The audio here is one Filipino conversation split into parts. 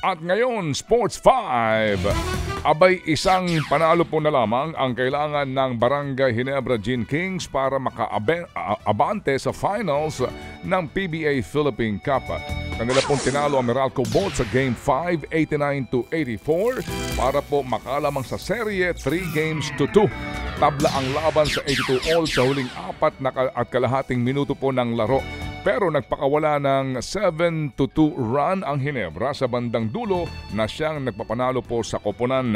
At ngayon, Sports 5. Abay, isang panalo po na lamang ang kailangan ng Barangay Ginebra Gene Kings para makaabante sa finals ng PBA Philippine Cup. Kanila pong tinalo ang Meralco Bolts sa Game 5, 89-84 para po makalamang sa serye 3-2. Tabla ang laban sa 82 all sa huling 4 at kalahating minuto po ng laro. Pero nagpakawala ng 7-2 run ang Ginebra sa bandang dulo na siyang nagpapanalo po sa koponan.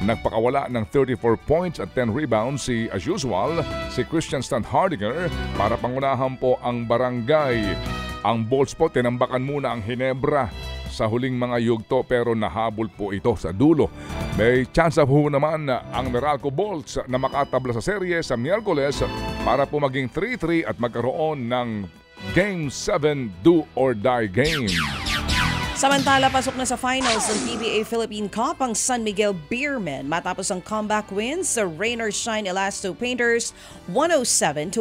Nagpakawala ng 34 points at 10 rebounds as usual, si Christian Standhardinger para pangunahan po ang Barangay. Ang Bolts po tinambakan muna ang Ginebra sa huling mga yugto pero nahabol po ito sa dulo. May chance po naman ang Meralco Bolts na makatabla sa serye sa Miyerkules para po maging 3-3 at magkaroon ng Game 7 do or die game. Samantala, pasok na sa finals ng PBA Philippine Cup ang San Miguel Beermen matapos ang comeback wins sa Rain or Shine Elasto Painters 107-100.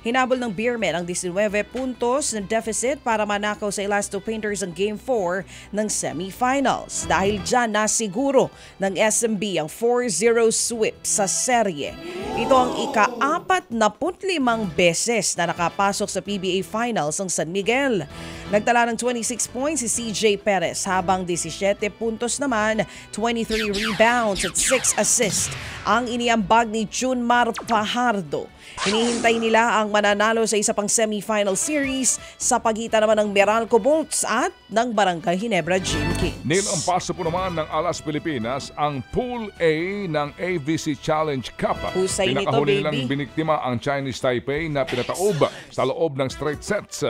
Hinabol ng Beermen ang 19 puntos na deficit para manakaw sa Elasto Painters ang Game 4 ng semifinals. Dahil dyan nasiguro ng SMB ang 4-0 sweep sa serye. Ito ang ika-45 beses na nakapasok sa PBA Finals ang San Miguel. Nagtala ng 26 points si CJ Perez habang 17 puntos naman, 23 rebounds at 6 assists ang iniambag ni Junmar Fajardo. Hinihintay nila ang mananalo sa isa pang semifinal series sa pagitan naman ng Meralco Bolts at ng Barangay Ginebra Gene Kings. Nilampaso po naman ng Alas Pilipinas ang Pool A ng AVC Challenge Cup. Husay nito, Pinakahuli baby. nilang biniktima ang Chinese Taipei na pinataob sa loob ng straight sets.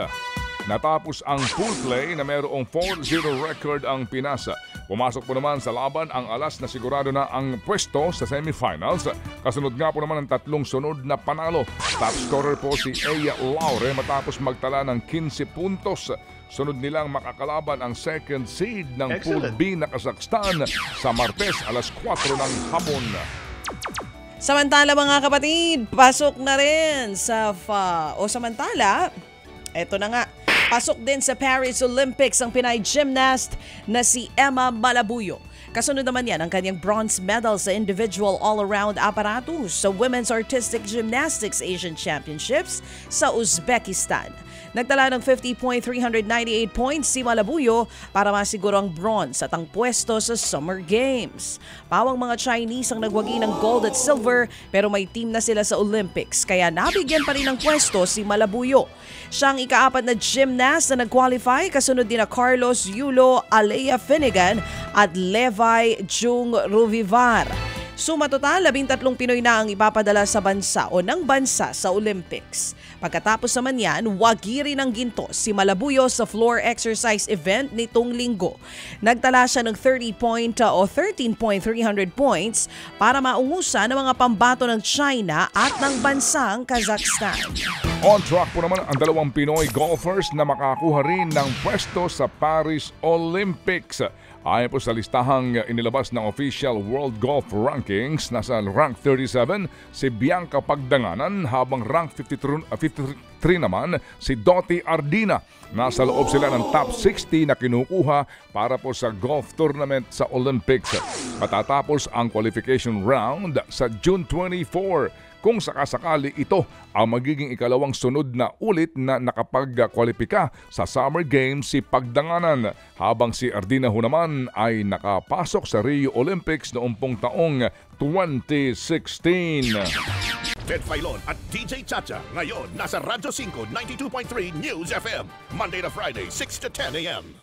Natapos ang pool play na mayroong 4-0 record ang Pinasa. Pumasok po naman sa laban ang Alas na sigurado na ang pwesto sa semifinals. Kasunod nga po naman ang 3 sunod na panalo. Top scorer po si Aya Laure matapos magtala ng 15 puntos. Sunod nilang makakalaban ang second seed ng Pool B na Kazakhstan sa Martes alas 4 ng hapon. Samantala mga kapatid, pasok na rin sa eto na nga. Pasok din sa Paris Olympics ang Pinay gymnast na si Emma Malabuyo. Kasunod naman yan ang kanyang bronze medal sa individual all-around apparatus sa Women's Artistic Gymnastics Asian Championships sa Uzbekistan. Nagtala ng 50.398 points si Malabuyo para masiguro ang bronze at ang pwesto sa Summer Games. Pawang mga Chinese ang nagwagi ng gold at silver pero may team na sila sa Olympics kaya nabigyan pa rin ng pwesto si Malabuyo. Siya ang ika-4 na gymnast na nag-qualify kasunod din na Carlos Yulo Alea Finnegan at Levi Jung Ruvivar. Suma total, 13 Pinoy na ang ipapadala sa bansa o ng bansa sa Olympics. Pagkatapos naman yan, wagi rin ng ginto si Malabuyo sa floor exercise event nitong linggo. Nagtala siya ng 13.300 points para maungusan ng mga pambato ng China at ng bansang Kazakhstan. On track po naman ang 2 Pinoy golfers na makakuha rin ng pwesto sa Paris Olympics. Ayon po sa listahang inilabas ng official World Golf Rankings, nasa rank 37 si Bianca Pagdanganan habang rank 53 naman si Dottie Ardina. Nasa loob sila ng top 60 na kinukuha para po sa golf tournament sa Olympics. Matatapos ang qualification round sa June 24. Kung sakasakali ito ang magiging ikalawang sunod na ulit na nakapag-kwalipika sa Summer Games si Pagdanganan habang si Ardina ho naman ay nakapasok sa Rio Olympics noong taong 2016. Ted Filon at DJ Chacha ngayon nasa Radyo 5 92.3 News FM Monday to Friday 6 to 10 a.m.